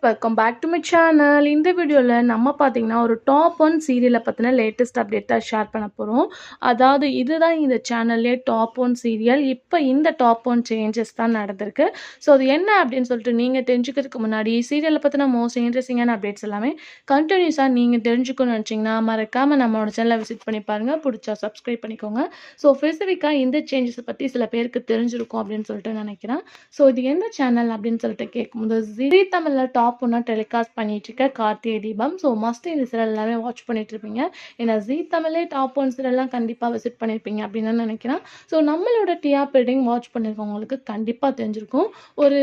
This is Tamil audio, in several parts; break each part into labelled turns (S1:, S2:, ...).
S1: Welcome back to my channel. இந்த வீடியோவில் நம்ம பார்த்தீங்கன்னா ஒரு டாப் 1 சீரியலை பற்றின லேட்டஸ்ட் அப்டேட் தான் ஷேர் பண்ண போகிறோம். அதாவது இதுதான் இந்த சேனல்லே டாப் 1 சீரியல். இப்போ இந்த டாப் 1 சேஞ்சஸ் தான் நடந்திருக்கு. ஸோ அது என்ன அப்படின்னு சொல்லிட்டு நீங்கள் தெரிஞ்சுக்கிறதுக்கு முன்னாடி சீரியலை பற்றின மோஸ்ட் இன்ட்ரெஸ்டிங்கான அப்டேட்ஸ் எல்லாமே கண்டினியூஸாக நீங்கள் தெரிஞ்சுக்கணும்னு நினச்சிங்கன்னா மறக்காமல் நம்மளோட சேனலை விசிட் பண்ணி பாருங்கள். பிடிச்சா சப்ஸ்கிரைப் பண்ணிக்கோங்க. ஸோ ஸ்பெசிஃபிக்காக இந்த சேஞ்சஸை பற்றி சில பேருக்கு தெரிஞ்சிருக்கும் அப்படின்னு சொல்லிட்டு நினைக்கிறேன். ஸோ இது எந்த சேனல் அப்படின்னு சொல்லிட்டு கேட்கும்போது ஜீ தமிழில் டாப் 1 டெலிகாஸ்ட் பண்ணிட்டு இருக்க கார்த்திகை தீபம். ஸோ மஸ்ட் இந்த சீரியல் எல்லாமே வாட்ச் பண்ணிட்டு இருப்பீங்க. ஏன்னா ஜீ தமிழே டாப் 1 சீரியல்லாம் கண்டிப்பாக விசிட் பண்ணியிருப்பீங்க அப்படின்னு தான் நினைக்கிறேன். ஸோ நம்மளோட டிஆர்பி ரேட்டிங் வாட்ச் பண்ணியிருக்கவங்களுக்கு கண்டிப்பாக தெரிஞ்சிருக்கும். ஒரு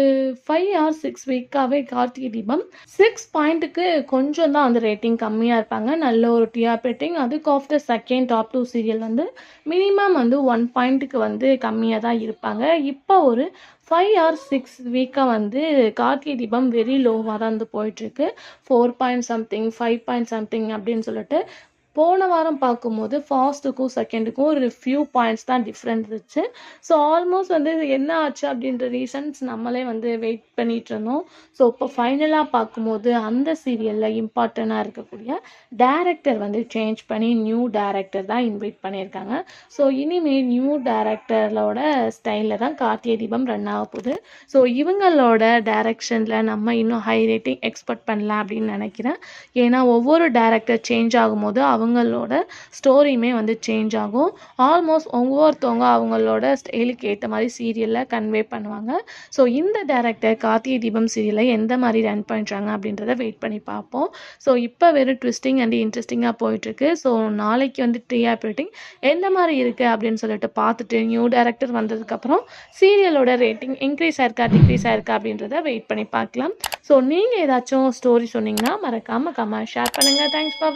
S1: 5 or 6 வீக்காகவே கார்த்திகை தீபம் 6 பாயிண்ட்டுக்கு கொஞ்சம் தான் வந்து ரேட்டிங் கம்மியாக இருப்பாங்க. நல்ல ஒரு டிஆர்பி ரேட்டிங். அதுக்கு ஆஃப்டர் செகண்ட் டாப் 2 சீரியல் வந்து மினிமம் வந்து 1 பாயிண்ட்டுக்கு வந்து கம்மியாக தான் இருப்பாங்க. இப்போ ஒரு 5 or 6 வீக்காக வந்து கார்த்திகை தீபம் வெரி லோவாக தான் வந்து போயிட்டுருக்கு. 4 பாயிண்ட் சம்திங் 5 பாயிண்ட் சம்திங் அப்படின்னு சொல்லிட்டு போன வாரம் பார்க்கும்போது ஃபாஸ்ட்டுக்கும் செகண்டுக்கும் ஒரு ஃபியூ பாயிண்ட்ஸ் தான் டிஃப்ரெண்ட் இருந்துச்சு. ஸோ ஆல்மோஸ்ட் வந்து என்ன ஆச்சு அப்படின்ற ரீசன்ஸ் நம்மளே வந்து வெயிட் பண்ணிகிட்டு இருந்தோம். ஸோ இப்போ ஃபைனலாக பார்க்கும்போது அந்த சீரியலில் இம்பார்ட்டண்ட்டாக இருக்கக்கூடிய டேரக்டர் வந்து சேஞ்ச் பண்ணி நியூ டேரக்டர் தான் இன்வைட் பண்ணியிருக்காங்க. ஸோ இனிமேல் நியூ டேரக்டரோட ஸ்டைலில் தான் கார்த்திகை தீபம் ரன் ஆக போகுது. ஸோ இவங்களோட டைரக்ஷனில் நம்ம இன்னும் ஹை ரேட்டிங் எக்ஸ்பெக்ட் பண்ணலாம் அப்படின்னு நினைக்கிறேன். ஏன்னா ஒவ்வொரு டேரக்டர் சேஞ்ச் ஆகும்போது அவங்களோட ஸ்டோரியுமே வந்து சேஞ்ச் ஆகும். ஆல்மோஸ்ட் ஒவ்வொருத்தவங்க அவங்களோட ஸ்டைலுக்கு ஏற்ற மாதிரி சீரியலில் கன்வே பண்ணுவாங்க. ஸோ இந்த டேரக்டர் கார்த்திகை தீபம் சீரியலை எந்த மாதிரி ரன் பண்ணுறாங்க அப்படின்றத வெயிட் பண்ணி பார்ப்போம். ஸோ இப்போ வெறும் ட்விஸ்டிங் அண்ட் இன்ட்ரெஸ்டிங்காக போயிட்டுருக்கு. ஸோ நாளைக்கு வந்து டிஆர்பி ரேட்டிங் எந்த மாதிரி இருக்குது அப்படின்னு சொல்லிட்டு பார்த்துட்டு நியூ டேரக்டர் வந்ததுக்கப்புறம் சீரியலோட ரேட்டிங் இன்க்ரீஸ் ஆயிருக்கா டிக்ரீஸ் ஆயிருக்கா அப்படின்றத வெயிட் பண்ணி பார்க்கலாம். ஸோ நீங்கள் ஏதாச்சும் ஸ்டோரி சொன்னீங்கன்னா மறக்காமல் கமெண்ட் ஷேர் பண்ணுங்கள். Thanks for